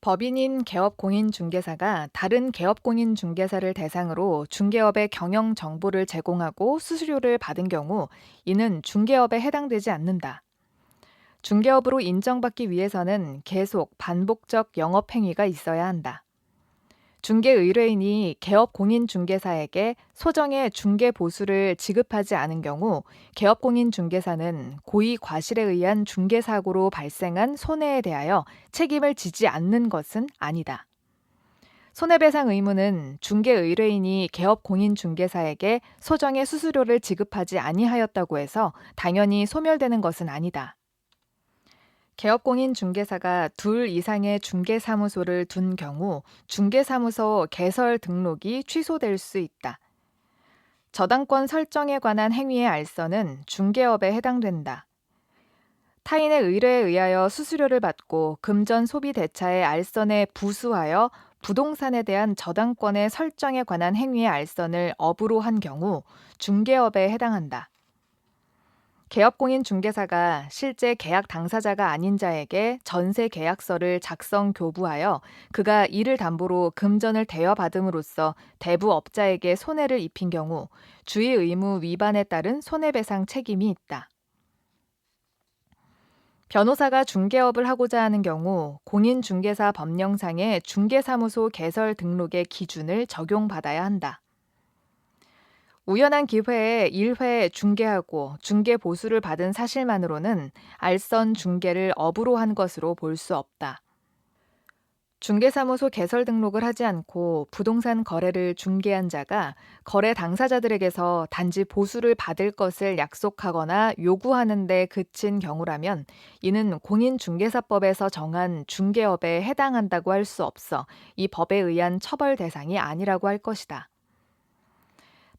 법인인 개업공인중개사가 다른 개업공인중개사를 대상으로 중개업의 경영 정보를 제공하고 수수료를 받은 경우 이는 중개업에 해당되지 않는다. 중개업으로 인정받기 위해서는 계속 반복적 영업행위가 있어야 한다. 중개의뢰인이 개업공인중개사에게 소정의 중개보수를 지급하지 않은 경우 개업공인중개사는 고의 과실에 의한 중개사고로 발생한 손해에 대하여 책임을 지지 않는 것은 아니다. 손해배상 의무는 중개의뢰인이 개업공인중개사에게 소정의 수수료를 지급하지 아니하였다고 해서 당연히 소멸되는 것은 아니다. 개업공인중개사가 둘 이상의 중개사무소를 둔 경우 중개사무소 개설 등록이 취소될 수 있다. 저당권 설정에 관한 행위의 알선은 중개업에 해당된다. 타인의 의뢰에 의하여 수수료를 받고 금전 소비 대차의 알선에 부수하여 부동산에 대한 저당권의 설정에 관한 행위의 알선을 업으로 한 경우 중개업에 해당한다. 개업공인중개사가 실제 계약 당사자가 아닌 자에게 전세 계약서를 작성 교부하여 그가 이를 담보로 금전을 대여받음으로써 대부업자에게 손해를 입힌 경우 주의 의무 위반에 따른 손해배상 책임이 있다. 변호사가 중개업을 하고자 하는 경우 공인중개사 법령상의 중개사무소 개설 등록의 기준을 적용받아야 한다. 우연한 기회에 1회 중개하고 중개 보수를 받은 사실만으로는 알선 중개를 업으로 한 것으로 볼 수 없다. 중개사무소 개설 등록을 하지 않고 부동산 거래를 중개한 자가 거래 당사자들에게서 단지 보수를 받을 것을 약속하거나 요구하는 데 그친 경우라면 이는 공인중개사법에서 정한 중개업에 해당한다고 할 수 없어 이 법에 의한 처벌 대상이 아니라고 할 것이다.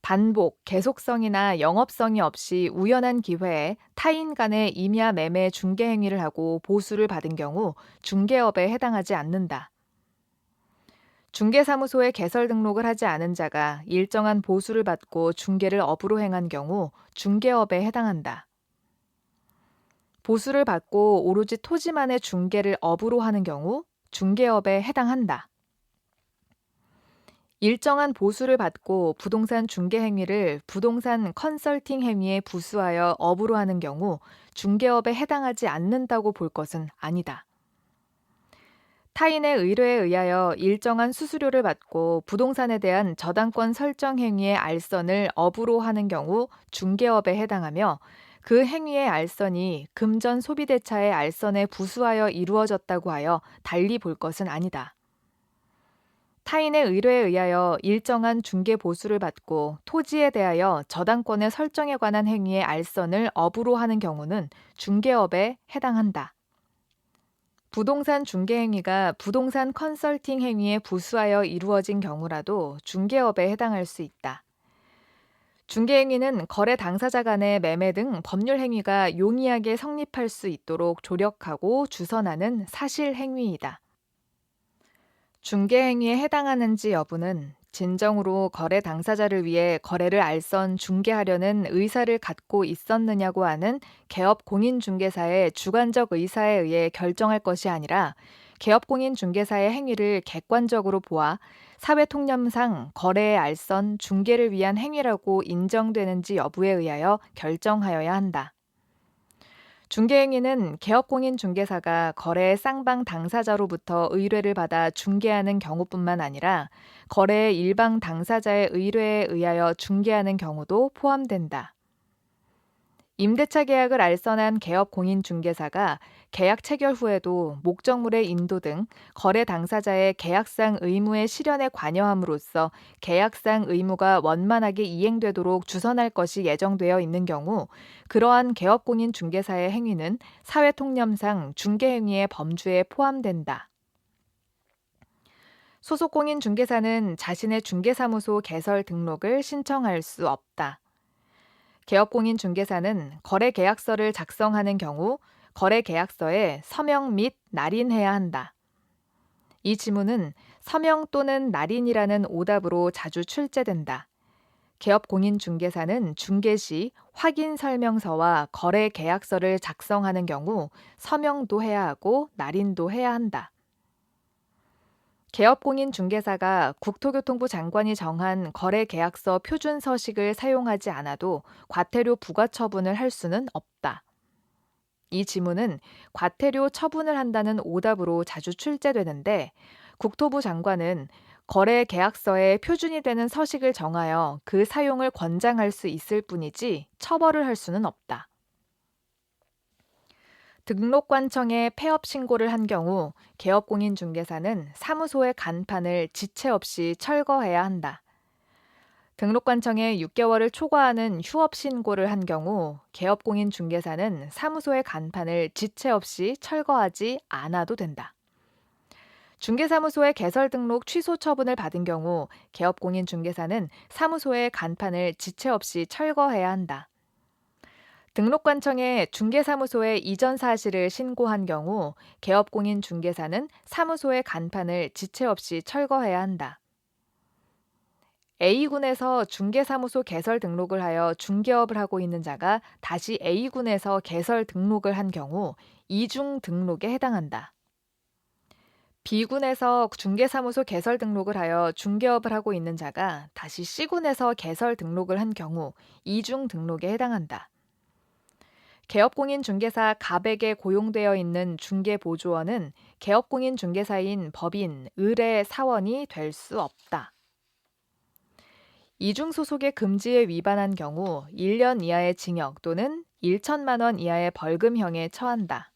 반복, 계속성이나 영업성이 없이 우연한 기회에 타인 간의 임야 매매 중개 행위를 하고 보수를 받은 경우 중개업에 해당하지 않는다. 중개사무소에 개설 등록을 하지 않은 자가 일정한 보수를 받고 중개를 업으로 행한 경우 중개업에 해당한다. 보수를 받고 오로지 토지만의 중개를 업으로 하는 경우 중개업에 해당한다. 일정한 보수를 받고 부동산 중개 행위를 부동산 컨설팅 행위에 부수하여 업으로 하는 경우 중개업에 해당하지 않는다고 볼 것은 아니다. 타인의 의뢰에 의하여 일정한 수수료를 받고 부동산에 대한 저당권 설정 행위의 알선을 업으로 하는 경우 중개업에 해당하며 그 행위의 알선이 금전 소비대차의 알선에 부수하여 이루어졌다고 하여 달리 볼 것은 아니다. 타인의 의뢰에 의하여 일정한 중개 보수를 받고 토지에 대하여 저당권의 설정에 관한 행위의 알선을 업으로 하는 경우는 중개업에 해당한다. 부동산 중개 행위가 부동산 컨설팅 행위에 부수하여 이루어진 경우라도 중개업에 해당할 수 있다. 중개 행위는 거래 당사자 간의 매매 등 법률 행위가 용이하게 성립할 수 있도록 조력하고 주선하는 사실 행위이다. 중개 행위에 해당하는지 여부는 진정으로 거래 당사자를 위해 거래를 알선 중개하려는 의사를 갖고 있었느냐고 하는 개업공인중개사의 주관적 의사에 의해 결정할 것이 아니라 개업공인중개사의 행위를 객관적으로 보아 사회통념상 거래의 알선 중개를 위한 행위라고 인정되는지 여부에 의하여 결정하여야 한다. 중개행위는 개업공인중개사가 거래의 쌍방 당사자로부터 의뢰를 받아 중개하는 경우뿐만 아니라 거래의 일방 당사자의 의뢰에 의하여 중개하는 경우도 포함된다. 임대차 계약을 알선한 개업공인중개사가 계약 체결 후에도 목적물의 인도 등 거래 당사자의 계약상 의무의 실현에 관여함으로써 계약상 의무가 원만하게 이행되도록 주선할 것이 예정되어 있는 경우 그러한 개업공인중개사의 행위는 사회통념상 중개행위의 범주에 포함된다. 소속공인중개사는 자신의 중개사무소 개설 등록을 신청할 수 없다. 개업공인중개사는 거래계약서를 작성하는 경우 거래계약서에 서명 및 날인해야 한다. 이 지문은 서명 또는 날인이라는 오답으로 자주 출제된다. 개업공인중개사는 중개 시 확인설명서와 거래계약서를 작성하는 경우 서명도 해야 하고 날인도 해야 한다. 개업공인중개사가 국토교통부 장관이 정한 거래계약서 표준 서식을 사용하지 않아도 과태료 부과 처분을 할 수는 없다. 이 지문은 과태료 처분을 한다는 오답으로 자주 출제되는데 국토부 장관은 거래 계약서에 표준이 되는 서식을 정하여 그 사용을 권장할 수 있을 뿐이지 처벌을 할 수는 없다. 등록관청에 폐업 신고를 한 경우 개업공인중개사는 사무소의 간판을 지체 없이 철거해야 한다. 등록관청에 6개월을 초과하는 휴업 신고를 한 경우 개업공인중개사는 사무소의 간판을 지체 없이 철거하지 않아도 된다. 중개사무소의 개설 등록 취소 처분을 받은 경우 개업공인중개사는 사무소의 간판을 지체 없이 철거해야 한다. 등록관청에 중개사무소에 이전 사실을 신고한 경우 개업공인중개사는 사무소의 간판을 지체 없이 철거해야 한다. A군에서 중개사무소 개설 등록을 하여 중개업을 하고 있는 자가 다시 A군에서 개설 등록을 한 경우 이중 등록에 해당한다. B군에서 중개사무소 개설 등록을 하여 중개업을 하고 있는 자가 다시 C군에서 개설 등록을 한 경우 이중 등록에 해당한다. 개업공인중개사 갑에게 고용되어 있는 중개보조원은 개업공인중개사인 법인, 의뢰, 사원이 될 수 없다. 이중소속의 금지에 위반한 경우 1년 이하의 징역 또는 1천만 원 이하의 벌금형에 처한다.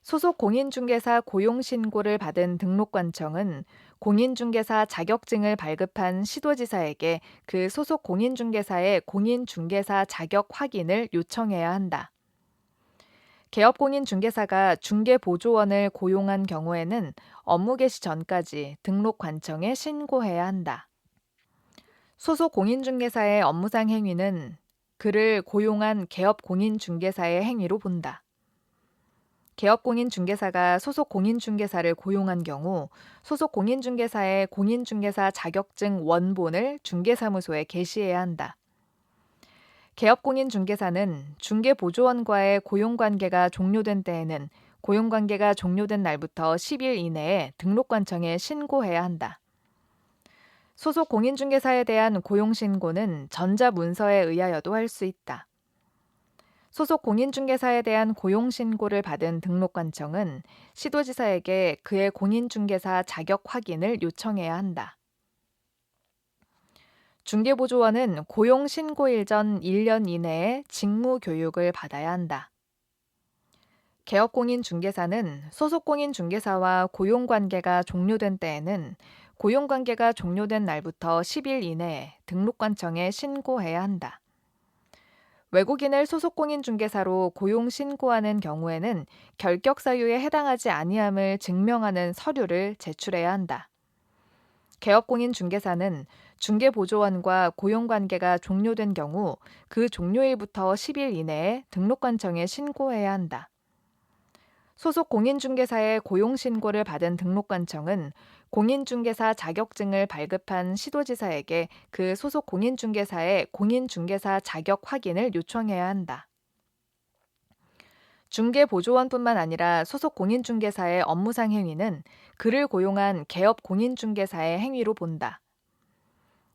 소속 공인중개사 고용신고를 받은 등록관청은 공인중개사 자격증을 발급한 시도지사에게 그 소속 공인중개사의 공인중개사 자격 확인을 요청해야 한다. 개업공인중개사가 중개보조원을 고용한 경우에는 업무 개시 전까지 등록관청에 신고해야 한다. 소속 공인중개사의 업무상 행위는 그를 고용한 개업공인중개사의 행위로 본다. 개업공인중개사가 소속 공인중개사를 고용한 경우 소속 공인중개사의 공인중개사 자격증 원본을 중개사무소에 게시해야 한다. 개업공인중개사는 중개보조원과의 고용관계가 종료된 때에는 고용관계가 종료된 날부터 10일 이내에 등록관청에 신고해야 한다. 소속 공인중개사에 대한 고용신고는 전자문서에 의하여도 할 수 있다. 소속 공인중개사에 대한 고용신고를 받은 등록관청은 시도지사에게 그의 공인중개사 자격 확인을 요청해야 한다. 중개보조원은 고용신고일 전 1년 이내에 직무교육을 받아야 한다. 개업공인중개사는 소속공인중개사와 고용관계가 종료된 때에는 고용관계가 종료된 날부터 10일 이내에 등록관청에 신고해야 한다. 외국인을 소속공인중개사로 고용신고하는 경우에는 결격사유에 해당하지 아니함을 증명하는 서류를 제출해야 한다. 개업공인중개사는 중개보조원과 고용관계가 종료된 경우 그 종료일부터 10일 이내에 등록관청에 신고해야 한다. 소속 공인중개사의 고용신고를 받은 등록관청은 공인중개사 자격증을 발급한 시도지사에게 그 소속 공인중개사의 공인중개사 자격 확인을 요청해야 한다. 중개보조원뿐만 아니라 소속 공인중개사의 업무상 행위는 그를 고용한 개업공인중개사의 행위로 본다.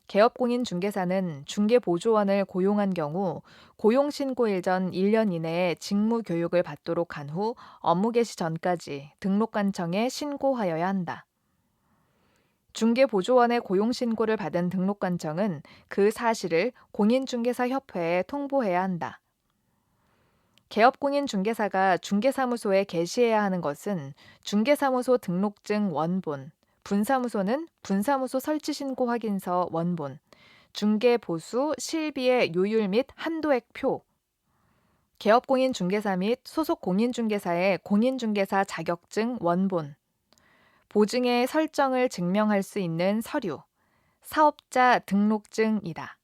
개업공인중개사는 중개보조원을 고용한 경우 고용신고일 전 1년 이내에 직무교육을 받도록 한 후 업무 개시 전까지 등록관청에 신고하여야 한다. 중개보조원의 고용신고를 받은 등록관청은 그 사실을 공인중개사협회에 통보해야 한다. 개업공인중개사가 중개사무소에 게시해야 하는 것은 중개사무소 등록증 원본, 분사무소는 분사무소 설치신고 확인서 원본, 중개보수 실비의 요율 및 한도액 표, 개업공인중개사 및 소속 공인중개사의 공인중개사 자격증 원본, 보증의 설정을 증명할 수 있는 서류, 사업자 등록증이다.